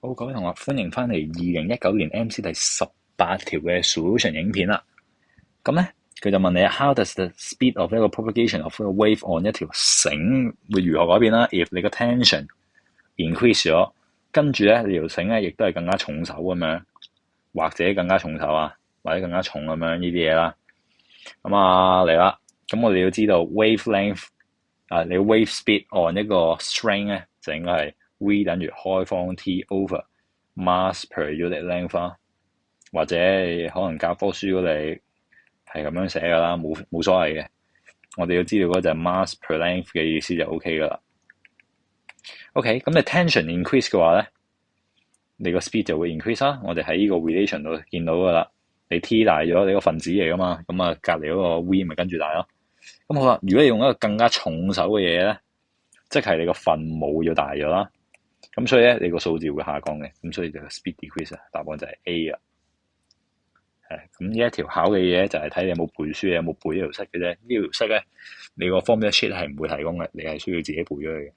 好，各位同學，歡迎翻嚟2019年 MC 第18條嘅 solution 影片啦。咁咧，佢就問你 How does the speed of 一個 propagation of 一個 wave on 一條繩會如何改變啦？If 你個 tension increase 咗，跟住咧你條繩咧亦都係更加重手咁樣，或者更加重手啊，或者更加重咁樣呢啲嘢啦。咁嚟啦，咁我哋要知道 wave length 你 wave speed on 一個 string 咧就應該係 V 等於開方 T over mass per unit length 啦，或者可能教科書嗰度係咁樣寫噶啦，冇所謂嘅。我哋要知道嗰就係 mass per length 嘅意思就 OK 噶啦。OK， 咁你 tension increase 嘅話咧，你個 speed 就會 increase 啦。我哋喺呢個 relation 度見到噶啦，你 T 大咗，你個分子嚟噶嘛，咁隔離嗰個 V 咪跟住大咯。咁好啦，如果你用一個更加重手嘅嘢咧，即係你個分母要大咗啦。咁所以咧，你個數字會下降嘅，咁所以就 speed decrease 啊。答案就係 A 啊。咁呢一條考嘅嘢就係睇你有冇背書，有冇背呢條式嘅啫。呢條式咧，你個 formula sheet 係唔會提供嘅，你係需要自己背咗佢嘅。